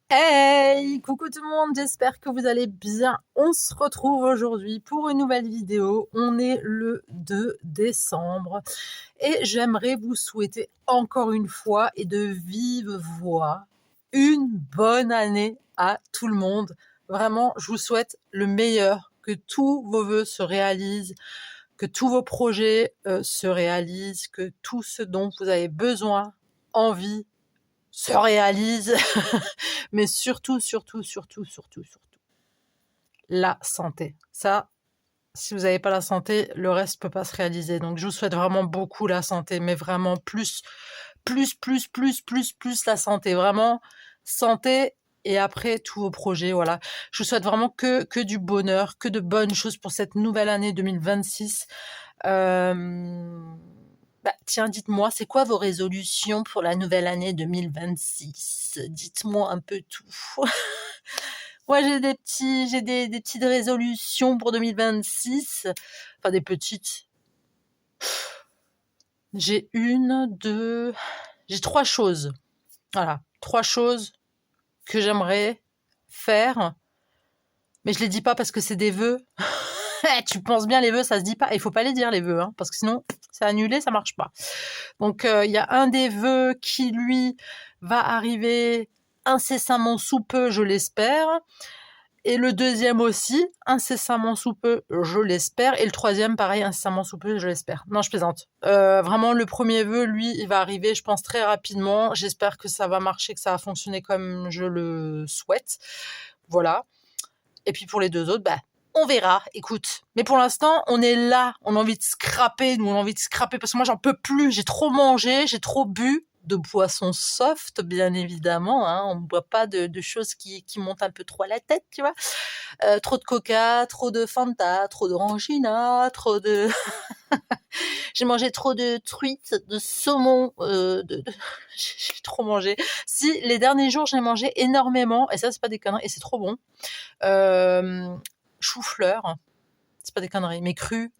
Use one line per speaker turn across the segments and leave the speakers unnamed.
Hey, coucou tout le monde, j'espère que vous allez bien. On se retrouve aujourd'hui pour une nouvelle vidéo. On est le 2 décembre et j'aimerais vous souhaiter encore une fois et de vive voix une bonne année à tout le monde. Vraiment, je vous souhaite le meilleur, que tous vos vœux se réalisent, que tous vos projets se réalisent, que tout ce dont vous avez besoin, envie, se réalise. Mais surtout, la santé. Ça, si vous n'avez pas la santé, le reste peut pas se réaliser. Donc, je vous souhaite vraiment beaucoup la santé, mais vraiment plus la santé. Vraiment, santé et après, tous vos projets, voilà. Je vous souhaite vraiment que du bonheur, que de bonnes choses pour cette nouvelle année 2026. Tiens, dites-moi, c'est quoi vos résolutions pour la nouvelle année 2026? Dites-moi un peu tout. Moi, j'ai des petites résolutions pour 2026. Enfin, des petites. J'ai j'ai 3 choses. Voilà, 3 choses que j'aimerais faire. Mais je les dis pas parce que c'est des vœux. Tu penses bien, les vœux, ça se dit pas. Il faut pas les dire, les vœux, hein, parce que sinon, c'est annulé, ça marche pas. Donc, il y a un des vœux qui, lui, va arriver incessamment sous peu, je l'espère. Et le deuxième aussi, incessamment sous peu, je l'espère. Et le troisième, pareil, incessamment sous peu, je l'espère. Non, je plaisante. Vraiment, le premier vœu, lui, il va arriver, je pense, très rapidement. J'espère que ça va marcher, que ça va fonctionner comme je le souhaite. Voilà. Et puis pour les deux autres, on verra, écoute. Mais pour l'instant, on est là, on a envie de scraper, parce que moi, j'en peux plus, j'ai trop mangé, j'ai trop bu de boissons soft, bien évidemment, hein. On ne boit pas de choses qui montent un peu trop à la tête, tu vois. Trop de coca, trop de Fanta, trop d'orangina, trop de... J'ai mangé trop de truites, de saumon, j'ai trop mangé. Si, les derniers jours, j'ai mangé énormément, et ça, c'est pas des conneries, et c'est trop bon. Chou-fleur, c'est pas des conneries, mais cru,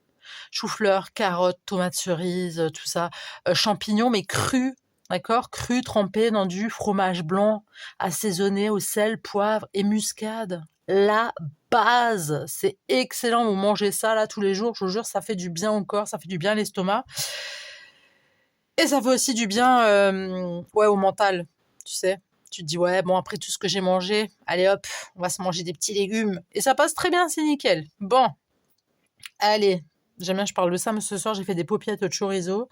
chou-fleur, carottes, tomates cerises, tout ça, champignons, mais crus, d'accord, crus trempés dans du fromage blanc, assaisonné au sel, poivre et muscade. La base, c'est excellent, vous mangez ça là tous les jours, je vous jure, ça fait du bien au corps, ça fait du bien à l'estomac, et ça fait aussi du bien, au mental, tu sais. Tu te dis, ouais, bon, après tout ce que j'ai mangé, allez hop, on va se manger des petits légumes. Et ça passe très bien, c'est nickel. Bon, allez, j'aime bien, je parle de ça, mais ce soir, j'ai fait des paupiètes de chorizo,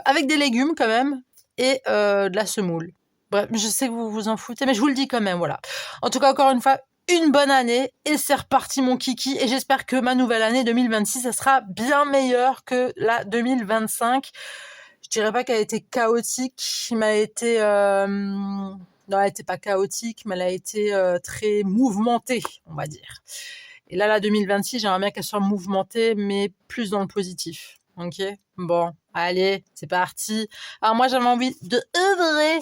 avec des légumes quand même, et de la semoule. Bref, je sais que vous vous en foutez, mais je vous le dis quand même, voilà. En tout cas, encore une fois, une bonne année, et c'est reparti mon kiki, et j'espère que ma nouvelle année 2026, ça sera bien meilleure que la 2025. Je dirais pas qu'elle a été chaotique, mais elle a été... Non, elle n'était pas chaotique, mais elle a été très mouvementée, on va dire. Et là, la 2026, j'aimerais bien qu'elle soit mouvementée, mais plus dans le positif. Ok? Bon, allez, c'est parti. Alors moi, j'avais envie de œuvrer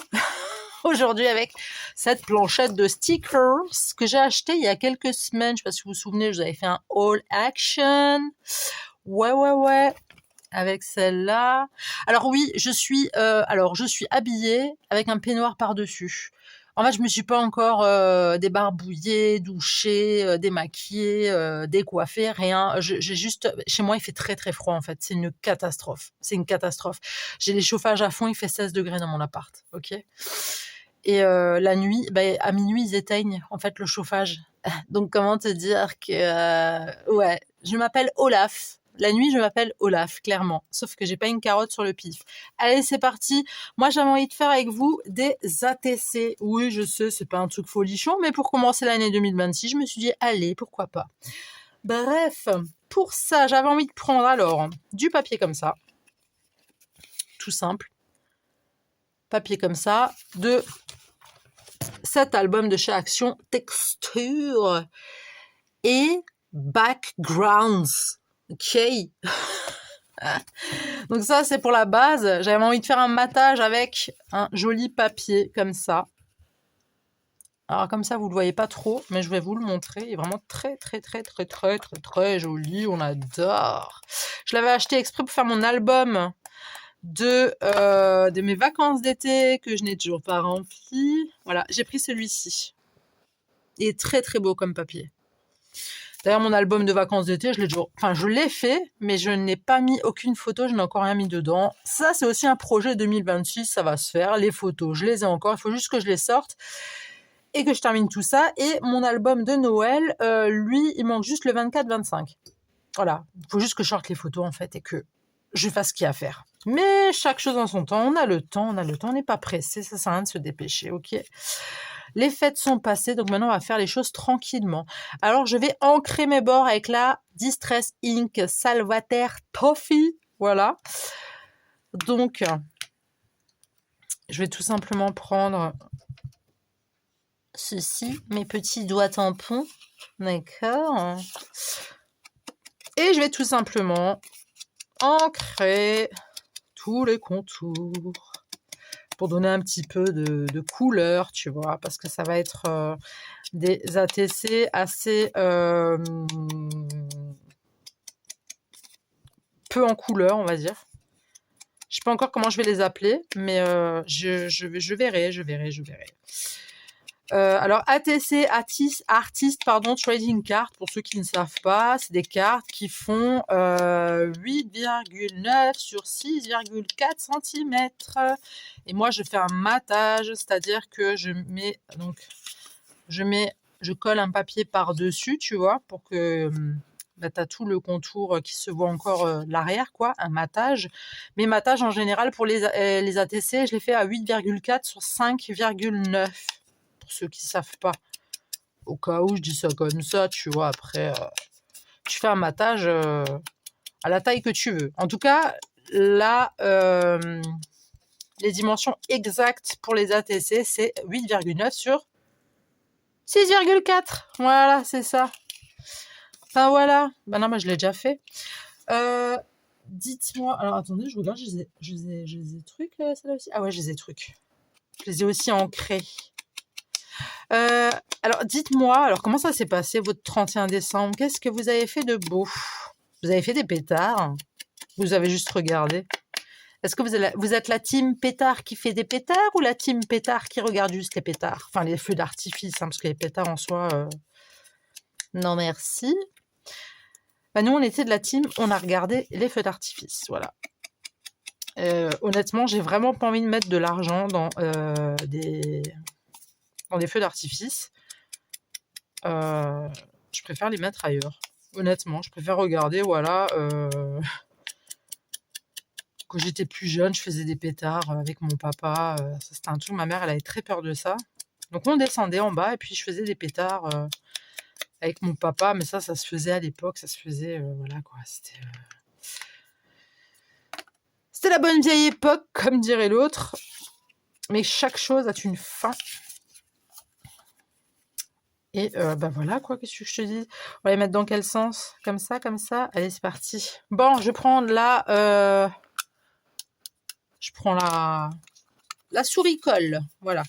aujourd'hui avec cette planchette de stickers que j'ai achetée il y a quelques semaines. Je sais pas si vous vous souvenez, je vous avais fait un haul action. Ouais. Avec celle-là. Alors oui, je suis habillée avec un peignoir par-dessus. En fait, je me suis pas encore débarbouillée, douchée, démaquillée, décoiffée, rien. J'ai juste, chez moi, il fait très très froid en fait. C'est une catastrophe. J'ai les chauffages à fond, il fait 16 degrés dans mon appart, ok. Et la nuit, à minuit, ils éteignent en fait le chauffage. Donc comment te dire que ouais, je m'appelle Olaf. La nuit, je m'appelle Olaf, clairement. Sauf que j'ai pas une carotte sur le pif. Allez, c'est parti. Moi, j'avais envie de faire avec vous des ATC. Oui, je sais, c'est pas un truc folichon, mais pour commencer l'année 2026, je me suis dit, allez, pourquoi pas. Bref, pour ça, j'avais envie de prendre alors du papier comme ça. Tout simple. Papier comme ça. De cet album de chez Action, Texture et Backgrounds. Ok. Donc ça, c'est pour la base. J'avais envie de faire un matage avec un joli papier comme ça. Alors comme ça, vous le voyez pas trop, mais je vais vous le montrer. Il est vraiment très joli. On adore. Je l'avais acheté exprès pour faire mon album de mes vacances d'été que je n'ai toujours pas rempli. Voilà, j'ai pris celui-ci. Il est très très beau comme papier. D'ailleurs, mon album de vacances d'été, je l'ai fait, mais je n'ai pas mis aucune photo, je n'ai encore rien mis dedans. Ça, c'est aussi un projet 2026, ça va se faire. Les photos, je les ai encore, il faut juste que je les sorte et que je termine tout ça. Et mon album de Noël, lui, il manque juste le 24-25. Voilà, il faut juste que je sorte les photos en fait et que je fasse ce qu'il y a à faire. Mais chaque chose en son temps, on a le temps, on n'est pas pressé, ça sert à rien de se dépêcher, ok? Les fêtes sont passées, donc maintenant on va faire les choses tranquillement. Alors je vais ancrer mes bords avec la Distress Ink Salvater Toffee, voilà. Donc je vais tout simplement prendre ceci, mes petits doigts tampons, d'accord. Et je vais tout simplement ancrer tous les contours pour donner un petit peu de couleur, tu vois, parce que ça va être des ATC assez peu en couleur, on va dire. Je sais pas encore comment je vais les appeler, mais je verrai. Alors ATC, Artist, Trading Card, pour ceux qui ne savent pas, c'est des cartes qui font 8,9 sur 6,4 cm. Et moi, je fais un matage, c'est-à-dire que je colle un papier par-dessus, tu vois, pour que tu as tout le contour qui se voit encore l'arrière, quoi, un matage. Mais matage, en général, pour les ATC, je les fais à 8,4 sur 5,9. Pour ceux qui ne savent pas. Au cas où je dis ça comme ça, tu vois, après, tu fais un matage à la taille que tu veux. En tout cas, là, les dimensions exactes pour les ATC, c'est 8,9 sur 6,4. Voilà, c'est ça. Enfin, voilà. Ben non, moi, je l'ai déjà fait. Dites-moi... Alors, attendez, je regarde, je les ai trucs, celle-là aussi. Ah ouais, je les ai trucs. Je les ai aussi ancrés. Alors, dites-moi, alors comment ça s'est passé votre 31 décembre? Qu'est-ce que vous avez fait de beau? Vous avez fait des pétards? Vous avez juste regardé? Est-ce que vous êtes la team pétard qui fait des pétards ou la team pétard qui regarde juste les pétards? Enfin, les feux d'artifice, hein, parce que les pétards en soi... Non, merci. Bah, nous, on était de la team, on a regardé les feux d'artifice, voilà. Honnêtement, j'ai vraiment pas envie de mettre de l'argent dans des feux d'artifice. Je préfère les mettre ailleurs. Honnêtement, je préfère regarder, voilà. Quand j'étais plus jeune, je faisais des pétards avec mon papa. Ça, c'était un truc. Ma mère, elle avait très peur de ça. Donc, on descendait en bas et puis je faisais des pétards avec mon papa. Mais ça se faisait à l'époque. Ça se faisait, voilà quoi. C'était la bonne vieille époque, comme dirait l'autre. Mais chaque chose a une fin. Et bah voilà, quoi, qu'est-ce que je te dis? On va les mettre dans quel sens? Comme ça, comme ça? Allez, c'est parti. Bon, je prends la souris colle. Voilà.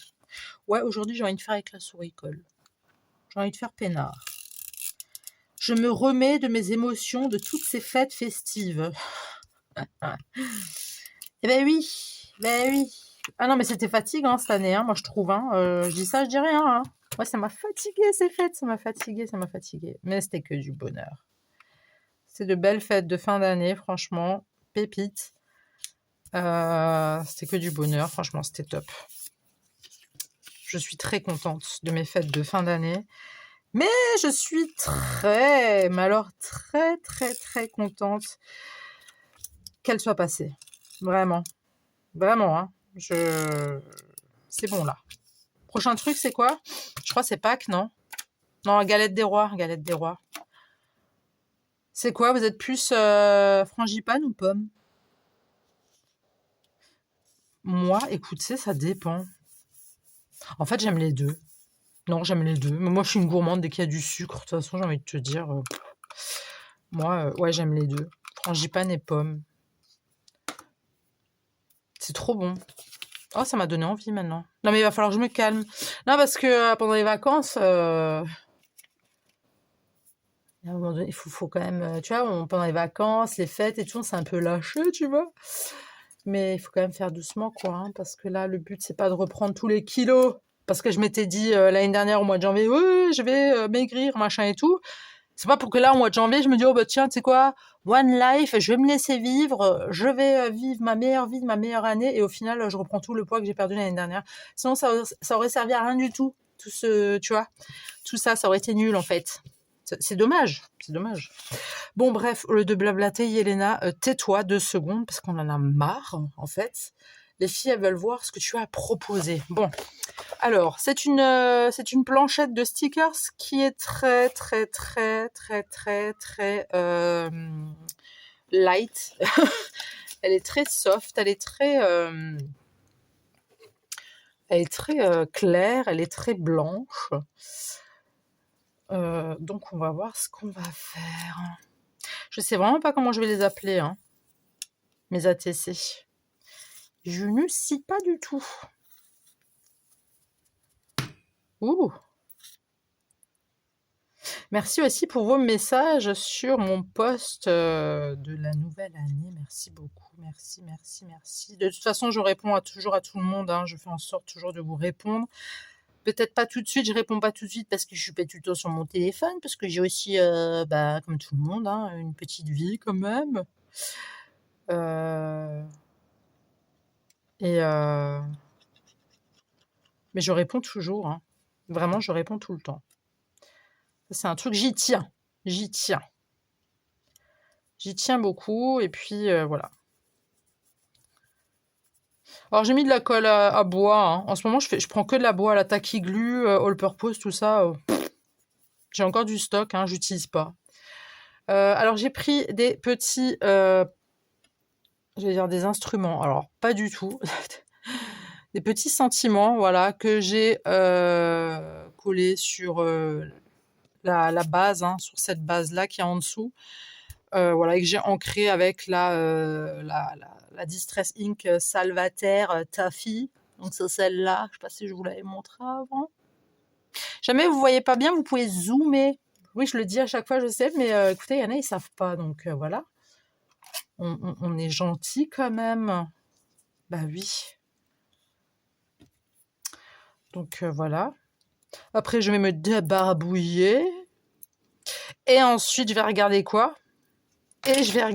Ouais, aujourd'hui, j'ai envie de faire avec la souris colle. J'ai envie de faire peinard. Je me remets de mes émotions de toutes ces fêtes festives. Eh ben oui, ben oui. Ah non, mais c'était fatigant cette année, hein, moi je trouve. Hein. Je dis ça, je dis rien. Hein. Moi, ça m'a fatigué ces fêtes, ça m'a fatigué. Mais c'était que du bonheur. C'est de belles fêtes de fin d'année, franchement. Pépite. C'était que du bonheur, franchement, c'était top. Je suis très contente de mes fêtes de fin d'année. Mais je suis très contente qu'elles soient passées. Vraiment. Vraiment, hein. C'est bon, là. Prochain truc, c'est quoi? Je crois que c'est Pâques, non? Non, galette des rois. C'est quoi? Vous êtes plus frangipane ou pomme? Moi, écoutez, ça dépend. En fait, j'aime les deux. Non, j'aime les deux. Mais moi, je suis une gourmande dès qu'il y a du sucre. De toute façon, j'ai envie de te dire. Moi, ouais, j'aime les deux. Frangipane et pomme. C'est trop bon. Oh, ça m'a donné envie maintenant. Non, mais il va falloir que je me calme. Non, parce que pendant les vacances, à un moment donné, il faut quand même, tu vois, pendant les vacances, les fêtes et tout, c'est un peu lâché, tu vois. Mais il faut quand même faire doucement, quoi, hein, parce que là, le but, c'est pas de reprendre tous les kilos. Parce que je m'étais dit l'année dernière, au mois de janvier, oui, je vais maigrir, machin et tout. C'est pas pour que là, au mois de janvier, je me dis, oh bah tiens, tu sais quoi, one life, je vais me laisser vivre, je vais vivre ma meilleure vie de ma meilleure année, et au final, je reprends tout le poids que j'ai perdu l'année dernière. Sinon, ça aurait servi à rien du tout. Tout ce, tu vois, tout ça, ça aurait été nul, en fait. C'est dommage, c'est dommage. Bon, bref, au lieu de blablater, Yelena, tais-toi 2 secondes, parce qu'on en a marre, en fait. Les filles, elles veulent voir ce que tu as à proposer. Bon, alors, c'est une planchette de stickers qui est très, très, très, très, très, très light. Elle est très soft, elle est très claire, elle est très blanche. Donc, on va voir ce qu'on va faire. Je sais vraiment pas comment je vais les appeler, hein, mes ATC. Je ne sais pas du tout. Ouh. Merci aussi pour vos messages sur mon post de la nouvelle année. Merci beaucoup. Merci, merci, merci. De toute façon, je réponds toujours à tout le monde, hein. Je fais en sorte toujours de vous répondre. Peut-être pas tout de suite, je réponds pas tout de suite parce que je suis pas tout le temps sur mon téléphone, parce que j'ai aussi, comme tout le monde, hein, une petite vie quand même. Mais je réponds toujours, hein. Vraiment, je réponds tout le temps. C'est un truc, j'y tiens. J'y tiens. J'y tiens beaucoup, et puis voilà. Alors j'ai mis de la colle à bois, hein. En ce moment, je prends que de la bois, la tacky glue, all purpose, tout ça. J'ai encore du stock, hein, j'utilise pas. Alors j'ai pris des petits, j'allais dire des instruments. Alors pas du tout. Des petits sentiments, voilà, que j'ai collés sur la base, hein, sur cette base-là qui est en dessous. Voilà, et que j'ai ancré avec la Distress Ink Salvater Taffy. Donc c'est celle-là. Je sais pas si je vous l'avais montré avant. Jamais vous voyez pas bien, vous pouvez zoomer. Oui, je le dis à chaque fois, je sais, mais écoutez, il y en a, ils savent pas. Donc voilà. On est gentil quand même. Bah oui. Donc voilà. Après, je vais me débarbouiller. Et ensuite, je vais regarder quoi? Je vais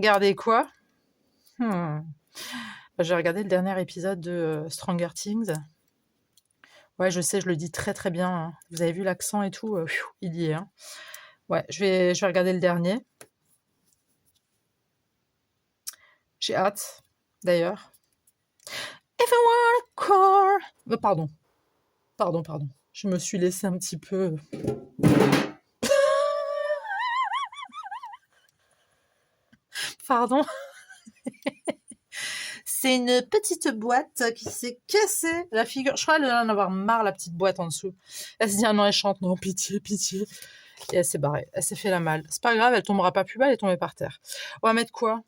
regarder le dernier épisode de Stranger Things. Ouais, je sais, je le dis très très bien, hein. Vous avez vu l'accent et tout, il y est, hein. Ouais, je vais regarder le dernier. J'ai hâte, d'ailleurs. If I want a car... Pardon. Je me suis laissée un petit peu... Pardon. C'est une petite boîte qui s'est cassée la figure. Je crois qu'elle en avoir marre, la petite boîte en dessous. Elle se dit, ah non, elle chante, non, pitié, pitié. Et elle s'est barrée. Elle s'est fait la malle. C'est pas grave, elle tombera pas plus bas, elle est tombée par terre. On va mettre quoi?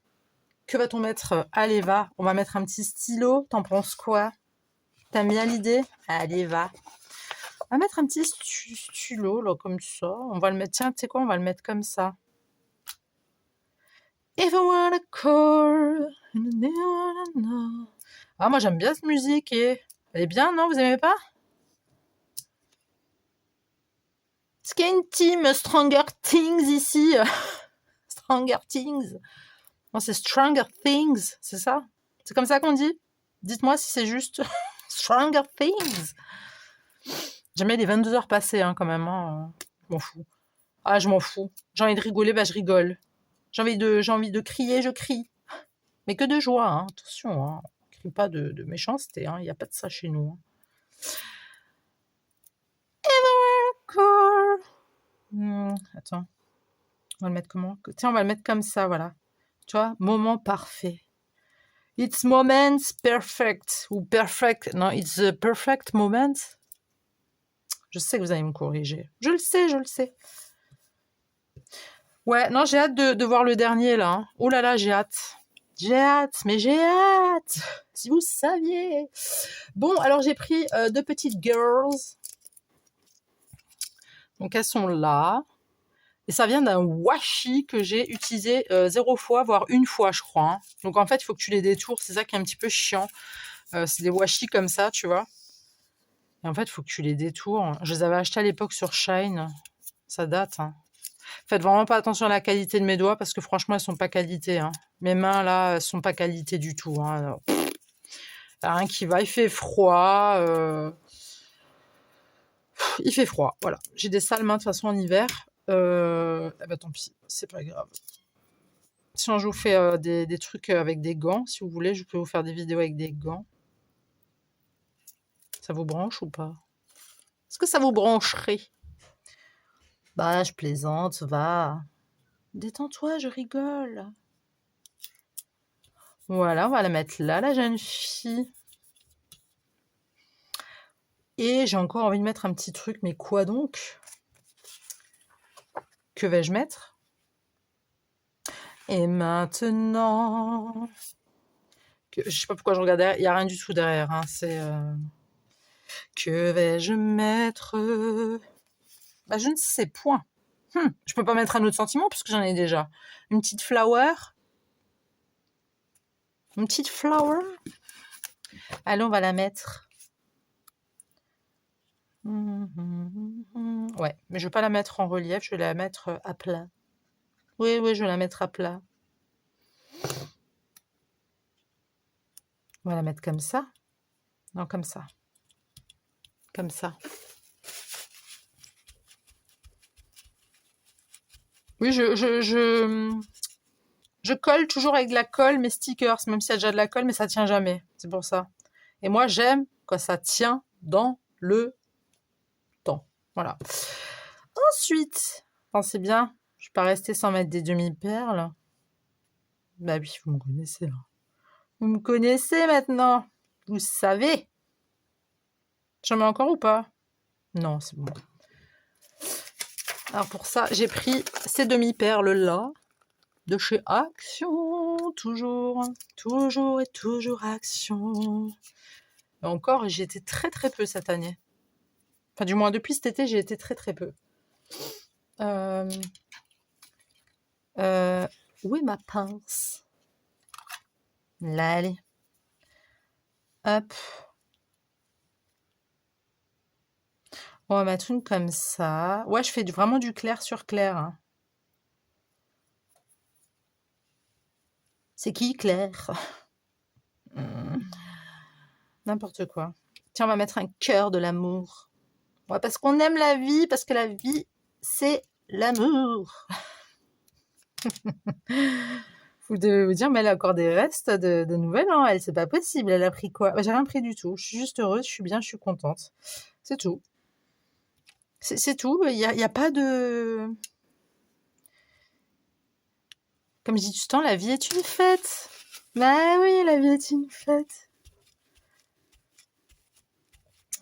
Que va-t-on mettre? Allez, va. On va mettre un petit stylo. T'en penses quoi? T'aimes bien l'idée? Allez, va. On va mettre un petit stylo, là, comme ça. On va le mettre, tiens, tu sais quoi? On va le mettre comme ça. If I want a car, ah, moi j'aime bien cette musique et elle est bien, non? Vous aimez pas? Est-ce qu'il y a une team Stranger Things ici? Stranger Things. Non, c'est Stranger Things, c'est ça? C'est comme ça qu'on dit? Dites-moi si c'est juste. Stranger Things. Jamais les 22 heures passées, hein, quand même. Hein. Je m'en fous. Ah, je m'en fous. J'ai envie de rigoler, bah je rigole. J'ai envie de crier, je crie. Mais que de joie, hein. Attention, hein. On crie pas de méchanceté, hein. Il n'y a pas de ça chez nous. Attends. On va le mettre comment? Tiens, on va le mettre comme ça, voilà. Tu vois, moment parfait. It's moments perfect. Ou perfect. Non, it's the perfect moment. Je sais que vous allez me corriger. Je le sais. Ouais, non, j'ai hâte de voir le dernier, là. Hein. Oh là là, j'ai hâte. J'ai hâte. Si vous saviez. Bon, alors j'ai pris 2 petites girls. Donc elles sont là. Et ça vient d'un washi que j'ai utilisé 0 fois, voire 1 fois, je crois. Hein. Donc en fait, il faut que tu les détours. C'est ça qui est un petit peu chiant. C'est des washi comme ça, tu vois. Et en fait, il faut que tu les détours. Je les avais achetés à l'époque sur Shine. Ça date. Hein. Faites vraiment pas attention à la qualité de mes doigts parce que franchement, elles sont pas qualité. Hein. Mes mains, là, elles sont pas qualité du tout. Hein. Alors, y a rien qui va. Il fait froid. Il fait froid. Voilà. J'ai des sales mains de toute façon en hiver. Eh ben, tant pis. C'est pas grave. Sinon, je vous fais des trucs avec des gants. Si vous voulez, je peux vous faire des vidéos avec des gants. Ça vous branche ou pas? Est-ce que ça vous brancherait? Bah, je plaisante, va. Détends-toi, je rigole. Voilà, on va la mettre là, la jeune fille. Et j'ai encore envie de mettre un petit truc, mais quoi donc? Que vais-je mettre? Et maintenant... Je sais pas pourquoi je regarde derrière, il n'y a rien du tout derrière. Hein. C'est... Que vais-je mettre? Bah, je ne sais point. Je peux pas mettre un autre sentiment puisque j'en ai déjà. Une petite flower. Une petite flower. Allez, on va la mettre. Ouais, mais je vais pas la mettre en relief, je vais la mettre à plat. Oui, je vais la mettre à plat. On va la mettre comme ça. Non, comme ça. Comme ça. Oui, je colle toujours avec de la colle mes stickers, même s'il y a déjà de la colle, mais ça tient jamais. C'est pour ça. Et moi, j'aime quand ça tient dans le temps. Voilà. Ensuite, pensez bien, je ne vais pas rester sans mettre des demi-perles. Bah oui, vous me connaissez là. Vous me connaissez maintenant. Vous savez. J'en mets encore ou pas? Non, c'est bon. Alors pour ça, j'ai pris ces demi-perles-là de chez Action. Toujours et toujours Action. Et encore, j'ai été très très peu cette année. Enfin, du moins, depuis cet été, j'ai été très très peu. Où est ma pince? Là, elle est. Hop. On va mettre une comme ça. Ouais, je fais vraiment du clair sur clair. Hein. C'est qui, Claire? N'importe quoi. Tiens, on va mettre un cœur de l'amour. Ouais, parce qu'on aime la vie, parce que la vie, c'est l'amour. Vous devez vous dire, mais elle a encore des restes de nouvelles, hein. Elle, c'est pas possible. Elle a pris quoi? Bah, j'ai rien pris du tout. Je suis juste heureuse, je suis bien, je suis contente. C'est tout. C'est tout. Il y a pas de... Comme je dis tout le temps, la vie est une fête. Bah oui, la vie est une fête.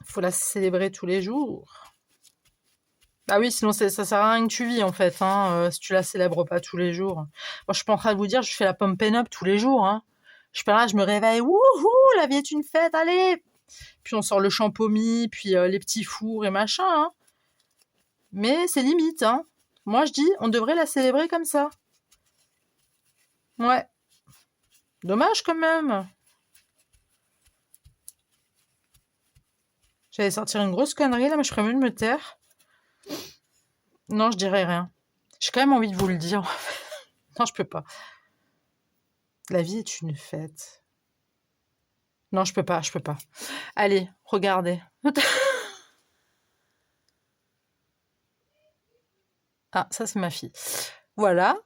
Faut la célébrer tous les jours. Ah oui, sinon ça sert à rien que tu vis en fait, hein, si tu la célèbres pas tous les jours. Moi, je suis pas en train de vous dire, je fais la pump up tous les jours. Hein. Je suis pas là, je me réveille, wouhou, la vie est une fête, allez. Puis on sort le champomis, puis les petits fours et machin. Hein. Mais c'est limite. Hein. Moi, je dis, on devrait la célébrer comme ça. Ouais. Dommage quand même. J'allais sortir une grosse connerie là, mais je ferais mieux de me taire. Non, je dirais rien. J'ai quand même envie de vous le dire. Non, je peux pas. La vie est une fête. Non, je peux pas. Allez, regardez. Ah, ça c'est ma fille. Voilà.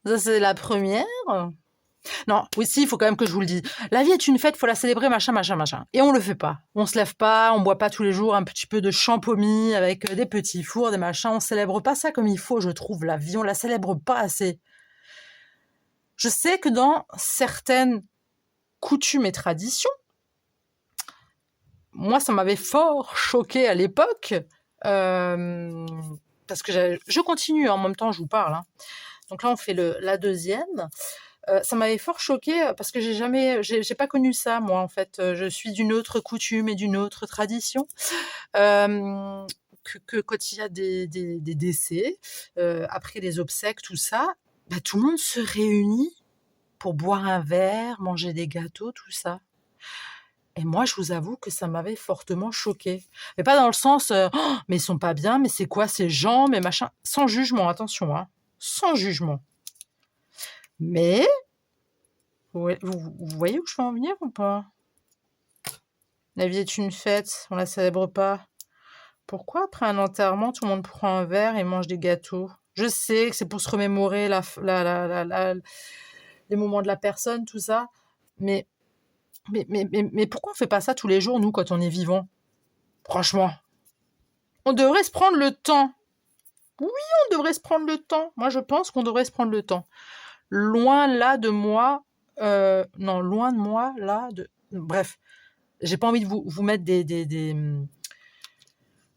Ça c'est la première. Non, oui, si, il faut quand même que je vous le dise. La vie est une fête, faut la célébrer, machin. Et on le fait pas. On se lève pas, on boit pas tous les jours un petit peu de champomis avec des petits fours, des machins. On célèbre pas ça comme il faut, je trouve. La vie, on la célèbre pas assez. Je sais que dans certaines coutumes et traditions, moi, ça m'avait fort choqué à l'époque, parce que je continue, en même temps, je vous parle. Hein. Donc là, on fait la deuxième. Ça m'avait fort choqué parce que j'ai pas connu ça, moi, en fait. Je suis d'une autre coutume et d'une autre tradition. que quand il y a des décès, après les obsèques, tout ça, bah, tout le monde se réunit pour boire un verre, manger des gâteaux, tout ça. Et moi, je vous avoue que ça m'avait fortement choquée. Mais pas dans le sens, «Oh, mais ils sont pas bien, mais c'est quoi ces gens, mais machin», sans jugement, attention, hein, sans jugement. Mais vous voyez où je veux en venir ou pas? La vie est une fête, on la célèbre pas. Pourquoi après un enterrement, tout le monde prend un verre et mange des gâteaux? Je sais que c'est pour se remémorer les moments de la personne, tout ça, mais pourquoi on fait pas ça tous les jours, nous, quand on est vivant? Franchement, on devrait se prendre le temps. Oui, on devrait se prendre le temps. Moi, je pense qu'on devrait se prendre le temps. Loin là de moi, non, loin de moi, là, bref, j'ai pas envie de vous mettre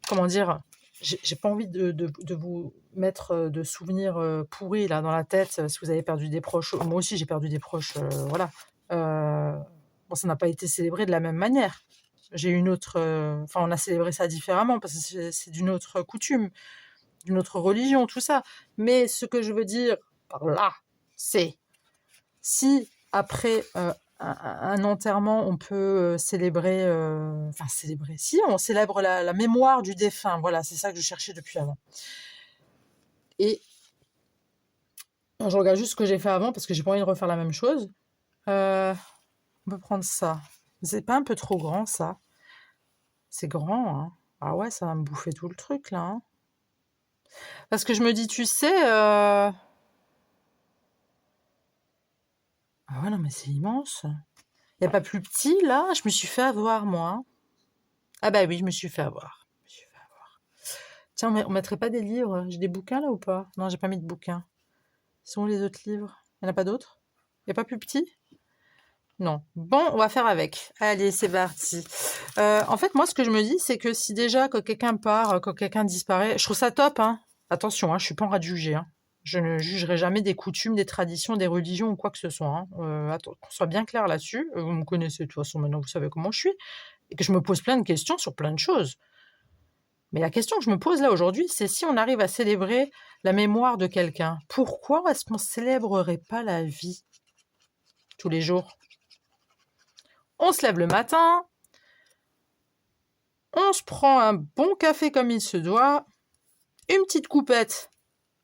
comment dire, j'ai pas envie de vous mettre de souvenirs pourris là dans la tête si vous avez perdu des proches. Moi aussi, j'ai perdu des proches, voilà. Bon, ça n'a pas été célébré de la même manière. J'ai une autre, enfin, on a célébré ça différemment parce que c'est d'une autre coutume, d'une autre religion, tout ça. Mais ce que je veux dire par là, c'est si après un enterrement, on peut célébrer, enfin célébrer, si on célèbre la mémoire du défunt, voilà, c'est ça que je cherchais depuis avant. Et je regarde juste ce que j'ai fait avant parce que j'ai pas envie de refaire la même chose. On peut prendre ça. C'est pas un peu trop grand ça? C'est grand, hein? Ah ouais, ça va me bouffer tout le truc là, hein. Parce que je me dis, tu sais, ah ouais, non, mais c'est immense. Y a pas plus petit là? Je me suis fait avoir, moi, hein. Ah bah oui, je me suis fait avoir. Je me suis fait avoir. Tiens, on mettrait pas des livres? J'ai des bouquins là ou pas? Non, j'ai pas mis de bouquins. Ils sont où les autres livres? Il n'y en a pas d'autres? Il n'y a pas plus petit? Non. Bon, on va faire avec. Allez, c'est parti. En fait, moi, ce que je me dis, c'est que si déjà, quand quelqu'un part, quand quelqu'un disparaît, je trouve ça top, hein. Attention, hein, je suis pas en train de juger, hein. Je ne jugerai jamais des coutumes, des traditions, des religions ou quoi que ce soit, hein. Attends, qu'on soit bien clair là-dessus. Vous me connaissez de toute façon, maintenant vous savez comment je suis. Et que je me pose plein de questions sur plein de choses. Mais la question que je me pose là aujourd'hui, c'est si on arrive à célébrer la mémoire de quelqu'un, pourquoi est-ce qu'on ne célébrerait pas la vie tous les jours? On se lève le matin, on se prend un bon café comme il se doit, une petite coupette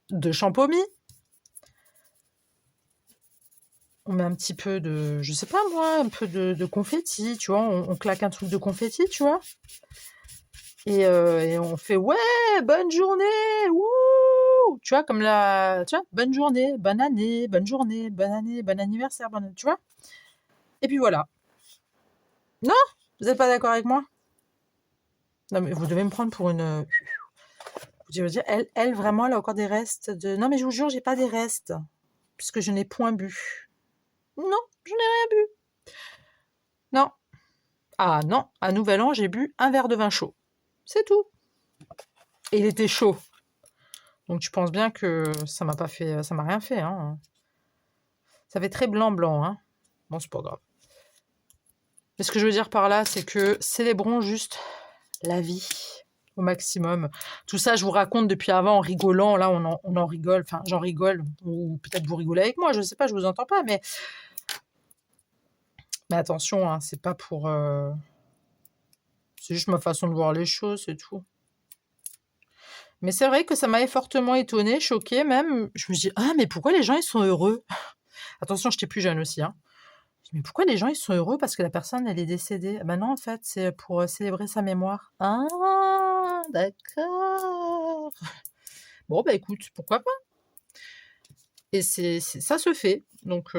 de champomis, on met un petit peu de, je sais pas moi, un peu de confetti, tu vois, on claque un truc de confetti, tu vois, et on fait ouais, bonne journée, wouh, tu vois, comme tu vois, bonne journée, bonne année, bonne journée, bonne année, bon anniversaire, tu vois. Et puis voilà. Non, vous n'êtes pas d'accord avec moi? Non, mais vous devez me prendre pour une. Je veux dire, elle vraiment, elle a encore des restes de. Non, mais je vous jure, j'ai pas des restes, puisque je n'ai point bu. Non, je n'ai rien bu. Non. Ah non, à Nouvel An, j'ai bu un verre de vin chaud. C'est tout. Et il était chaud. Donc tu penses bien que ça m'a pas fait, ça m'a rien fait, hein. Ça fait très blanc, hein. Bon, c'est pas grave. Mais ce que je veux dire par là, c'est que célébrons juste la vie au maximum. Tout ça, je vous raconte depuis avant en rigolant. Là, on en rigole. Enfin, j'en rigole. Ou peut-être vous rigolez avec moi. Je ne sais pas, je vous entends pas. Mais attention, hein, c'est pas pour. C'est juste ma façon de voir les choses, c'est tout. Mais c'est vrai que ça m'avait fortement étonnée, choquée même. Je me dis, ah, mais pourquoi les gens, ils sont heureux? Attention, j'étais plus jeune aussi, hein. Je dis, mais pourquoi les gens, ils sont heureux parce que la personne, elle est décédée? Ben non, en fait, c'est pour célébrer sa mémoire. Ah, d'accord. Bon, bah écoute, pourquoi pas? Et ça se fait. Donc,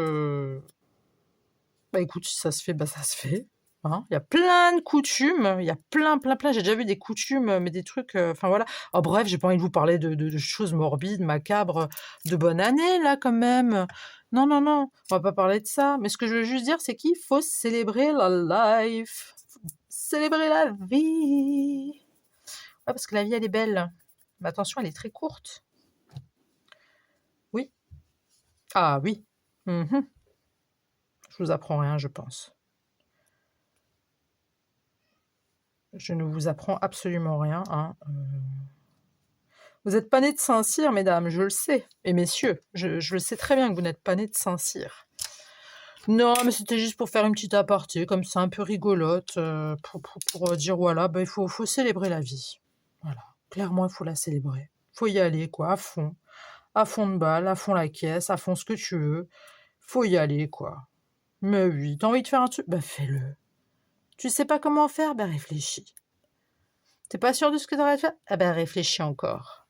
bah écoute, si ça se fait, bah ça se fait. Hein. Il y a plein de coutumes, il y a plein. J'ai déjà vu des coutumes, mais des trucs, enfin voilà. Oh, bref, j'ai pas envie de vous parler de choses morbides, macabres, de bonne année là quand même. Non, on va pas parler de ça. Mais ce que je veux juste dire, c'est qu'il faut célébrer la life, célébrer la vie. Ouais, parce que la vie, elle est belle. Mais attention, elle est très courte. Oui. Ah oui. Mhm. Je vous apprends rien, je pense. Je ne vous apprends absolument rien, hein. Vous n'êtes pas nés de Saint-Cyr, mesdames, je le sais. Et messieurs, je le sais très bien que vous n'êtes pas nés de Saint-Cyr. Non, mais c'était juste pour faire une petite aparté, comme ça, un peu rigolote, pour dire, voilà, il faut célébrer la vie. Voilà, clairement, il faut la célébrer. Il faut y aller, quoi, à fond de balle, à fond la caisse, à fond ce que tu veux. Faut y aller, quoi. Mais oui, t'as envie de faire un truc? Fais-le. Tu sais pas comment faire? Réfléchis. T'es pas sûr de ce que t'aurais fait? Réfléchis encore.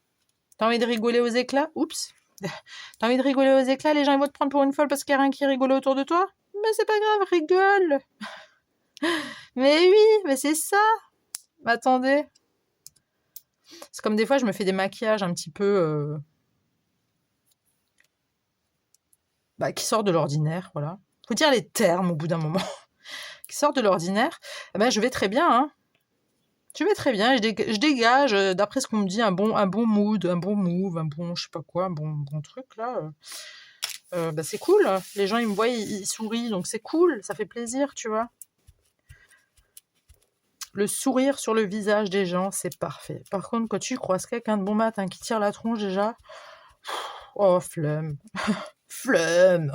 T'as envie de rigoler aux éclats? Oups. T'as envie de rigoler aux éclats? Les gens ils vont te prendre pour une folle parce qu'il n'y a rien qui rigole autour de toi? Mais c'est pas grave, rigole. Mais oui, mais c'est ça. Attendez. C'est comme des fois, je me fais des maquillages un petit peu... qui sortent de l'ordinaire, voilà. Faut dire les termes au bout d'un moment. Qui sortent de l'ordinaire. Je vais très bien, hein. Je vais très bien, je dégage, d'après ce qu'on me dit, un bon mood, un bon move, un bon je sais pas quoi, un bon truc là. C'est cool. Les gens ils me voient, ils sourient, donc c'est cool, ça fait plaisir, tu vois. Le sourire sur le visage des gens, c'est parfait. Par contre, quand tu croises quelqu'un de bon matin qui tire la tronche déjà, oh flemme, flemme.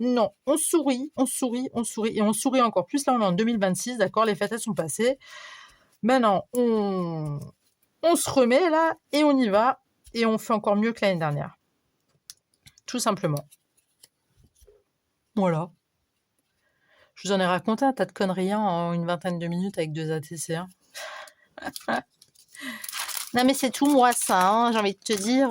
Non, on sourit, on sourit, on sourit, et on sourit encore plus. Là, on est en 2026, d'accord, les fêtes elles sont passées. Maintenant, on se remet là et on y va et on fait encore mieux que l'année dernière. Tout simplement. Voilà. Je vous en ai raconté un tas de conneries en une vingtaine de minutes avec 2 ATC. Hein. Non mais c'est tout moi ça, hein, j'ai envie de te dire.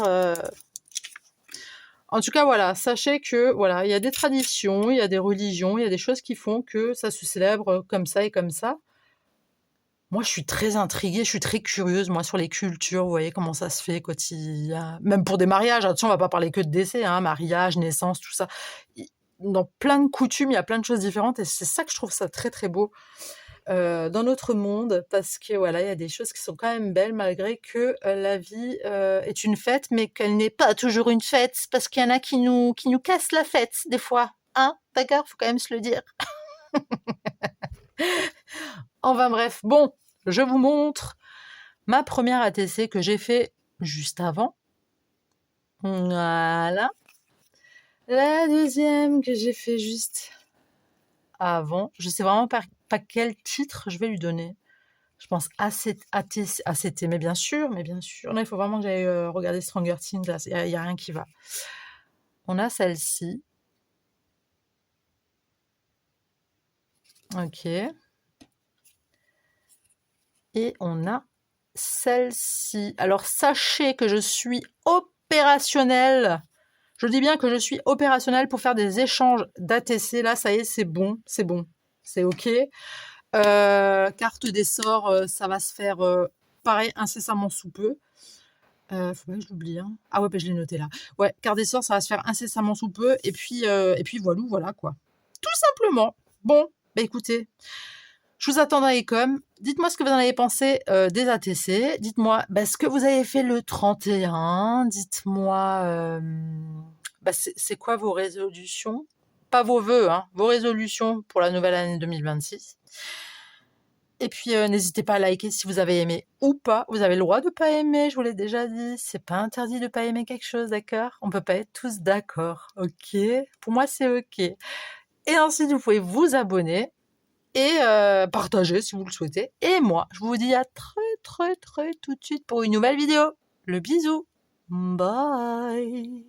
En tout cas voilà, sachez que voilà, il y a des traditions, il y a des religions, il y a des choses qui font que ça se célèbre comme ça et comme ça. Moi, je suis très intriguée, je suis très curieuse, moi, sur les cultures, vous voyez, comment ça se fait quand il y a... Même pour des mariages, attention, on va pas parler que de décès, hein, mariage, naissance, tout ça. Dans plein de coutumes, il y a plein de choses différentes, et c'est ça que je trouve ça très, très beau dans notre monde, parce que, voilà, il y a des choses qui sont quand même belles, malgré que la vie est une fête, mais qu'elle n'est pas toujours une fête, parce qu'il y en a qui nous cassent la fête, des fois. Hein, d'accord? Faut quand même se le dire. Enfin bref, bon, je vous montre ma première ATC que j'ai fait juste avant. Voilà. La deuxième que j'ai fait juste avant. Je sais vraiment pas quel titre je vais lui donner. Je pense ACT, mais bien sûr. Là, il faut vraiment que j'aille regarder Stranger Things. Là, il n'y a rien qui va. On a celle-ci. Ok. Et on a celle-ci. Alors, sachez que je suis opérationnelle. Je dis bien que je suis opérationnelle pour faire des échanges d'ATC. Là, ça y est, c'est bon. C'est OK. Carte des sorts, ça va se faire pareil, incessamment sous peu. Faut pas que je l'oublie. Hein. Ah ouais, je l'ai noté là. Ouais, carte des sorts, ça va se faire incessamment sous peu. Et puis voilà quoi. Tout simplement. Bon, écoutez. Je vous attends dans les coms. Dites-moi ce que vous en avez pensé des ATC. Dites-moi ce que vous avez fait le 31. Dites-moi c'est quoi vos résolutions. Pas vos vœux, hein, vos résolutions pour la nouvelle année 2026. Et puis n'hésitez pas à liker si vous avez aimé ou pas. Vous avez le droit de pas aimer, je vous l'ai déjà dit. C'est pas interdit de pas aimer quelque chose, d'accord? On peut pas être tous d'accord, ok? Pour moi, c'est ok. Et ensuite, vous pouvez vous abonner et partager si vous le souhaitez. Et moi, je vous dis à très très très tout de suite pour une nouvelle vidéo. Le bisou. Bye.